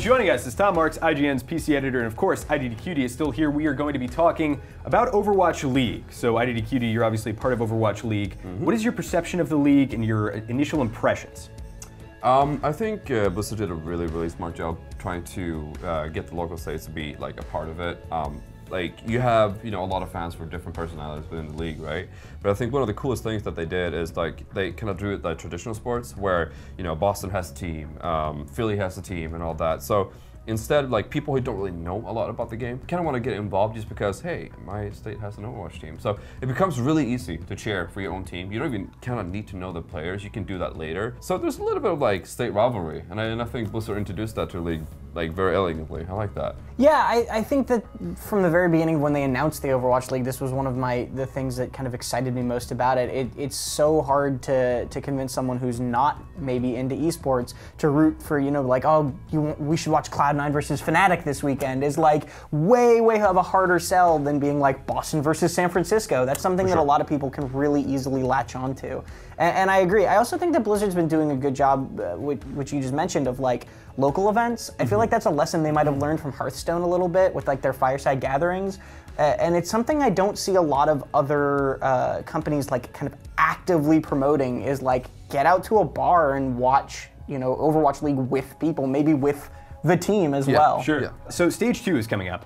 joining us is Tom Marks, IGN's PC editor, and of course, IDDQD is still here. We are going to be talking about Overwatch League. So IDDQD, you're obviously part of Overwatch League. What is your perception of the league and your initial impressions? I think Blizzard did a really smart job trying to get the local states to be like a part of it. Like you have, a lot of fans for different personalities within the league, right? But I think one of the coolest things that they did is like they kind of drew it like traditional sports, where Boston has a team, Philly has a team, and all that. So instead, like people who don't really know a lot about the game kind of want to get involved just because, hey, my state has an Overwatch team. So it becomes really easy to cheer for your own team. You don't even kind of need to know the players. You can do that later. So there's a little bit of like state rivalry, and I think Blizzard introduced that to the league like very elegantly. I like that. Yeah, I think that from the very beginning when they announced the Overwatch League, this was one of the things that kind of excited me most about it. It's so hard to convince someone who's not maybe into esports to root for, like, oh, we should watch Cloud9 versus Fnatic this weekend is like way of a harder sell than being like Boston versus San Francisco. That's something that a lot of people can really easily latch onto. And I agree. I also think that Blizzard's been doing a good job, which you just mentioned, of like local events. I feel like that's a lesson they might have learned from Hearthstone a little bit with like their fireside gatherings. And it's something I don't see a lot of other companies like kind of actively promoting, is like get out to a bar and watch, Overwatch League with people, maybe with the team as well. Sure. Yeah. So Stage 2 is coming up.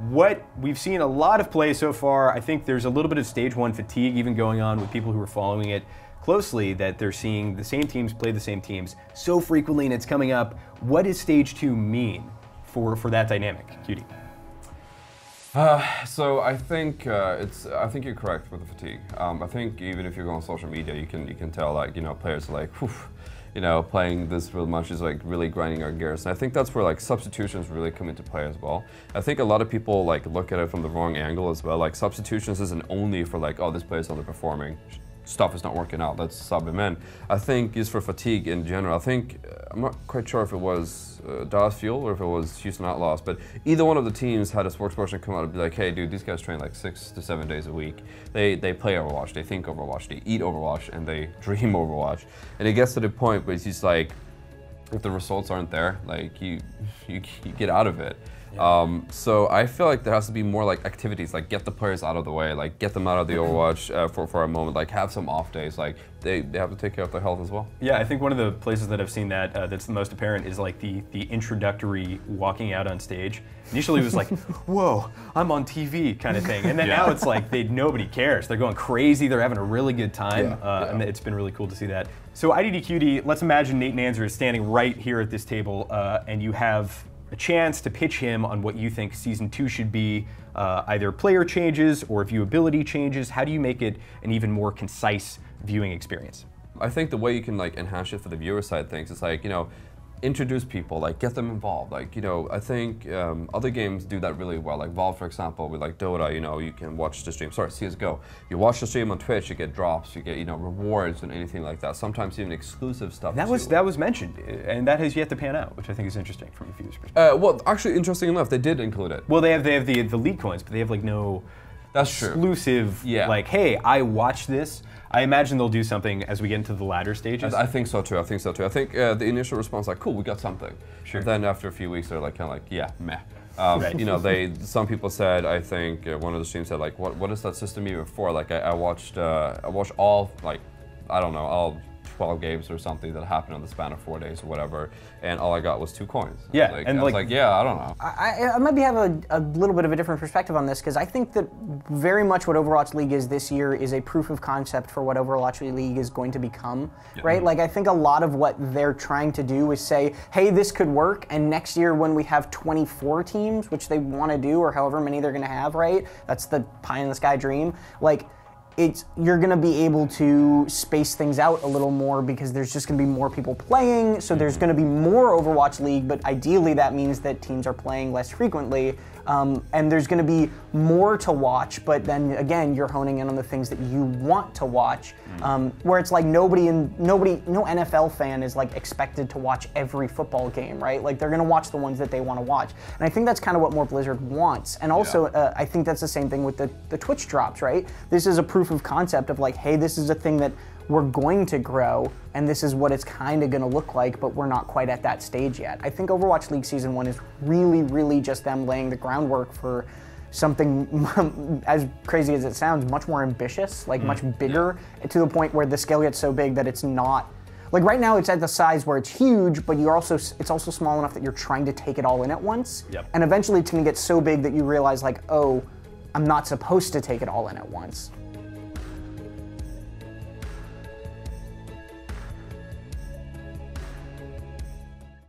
What we've seen a lot of play so far, I think there's a little bit of Stage 1 fatigue even going on with people who are following it closely, that they're seeing the same teams play the same teams so frequently, and it's coming up. What does Stage 2 mean for that dynamic, QD? So I think I think you're correct with the fatigue. I think even if you go on social media, you can tell like players are like, whew, playing this real much is like really grinding our gears. And I think that's where like substitutions really come into play as well. I think a lot of people like look at it from the wrong angle as well. Like substitutions isn't only for like, oh, this player's underperforming, stuff is not working out, let's sub him in. I think just for fatigue in general, I think, I'm not quite sure if it was Dallas Fuel or if it was Houston Outlaws, but either one of the teams had a spokesperson come out and be like, hey dude, these guys train like 6 to 7 days a week. They play Overwatch, they think Overwatch, they eat Overwatch, and they dream Overwatch. And it gets to the point where it's just like, if the results aren't there, like you get out of it. Yeah. So I feel like there has to be more like activities, like get the players out of the way, like get them out of the Overwatch for a moment, like have some off days, like they have to take care of their health as well. Yeah, I think one of the places that I've seen that that's the most apparent is like the introductory walking out on stage. Initially it was like, whoa, I'm on TV kind of thing, and then now it's like nobody cares. They're going crazy, they're having a really good time, and it's been really cool to see that. So IDDQD, let's imagine Nate Nanzer is standing right here at this table, and you have a chance to pitch him on what you think Season 2 should be, either player changes or viewability changes. How do you make it an even more concise viewing experience? I think the way you can like enhance it for the viewer side of things is like, introduce people, like get them involved. Like, I think other games do that really well. Like Valve, for example, with like Dota, you can watch the stream. Sorry, CSGO. You watch the stream on Twitch, you get drops, you get rewards and anything like that. Sometimes even exclusive stuff. That was mentioned, and that has yet to pan out, which I think is interesting from a viewer's perspective. Well, actually, interesting enough, they did include it. Well, they have the league coins, but they have like no exclusive. Yeah. Like, hey, I watched this. I imagine they'll do something as we get into the latter stages. I think so too. I think the initial response like, cool, we got something. Sure. And then after a few weeks, they're like kind of like, yeah, meh. Right. Some people said, I think one of the streams said like, what is that system even for? Like I watched all like, I don't know, all 12 games or something that happened in the span of 4 days or whatever, and all I got was 2 coins. Yeah, I was like, yeah, I don't know. I maybe have a little bit of a different perspective on this, because I think that very much what Overwatch League is this year is a proof of concept for what Overwatch League is going to become, right? Like, I think a lot of what they're trying to do is say, hey, this could work, and next year when we have 24 teams, which they want to do, or however many they're going to have, right? That's the pie in the sky dream. Like, you're going to be able to space things out a little more, because there's just going to be more people playing, so there's going to be more Overwatch League, but ideally that means that teams are playing less frequently, and there's going to be more to watch, but then again, you're honing in on the things that you want to watch, where it's like no NFL fan is like expected to watch every football game, right? Like they're going to watch the ones that they want to watch, and I think that's kind of what more Blizzard wants, and also I think that's the same thing with the Twitch drops, right? This is a proof of concept of like, hey, this is a thing that we're going to grow, and this is what it's kind of going to look like, but we're not quite at that stage yet. I think Overwatch League Season 1 is really, really just them laying the groundwork for something, as crazy as it sounds, much more ambitious, like much bigger, to the point where the scale gets so big that it's not, like right now it's at the size where it's huge, but it's also small enough that you're trying to take it all in at once. Yep. And eventually it's going to get so big that you realize like, oh, I'm not supposed to take it all in at once.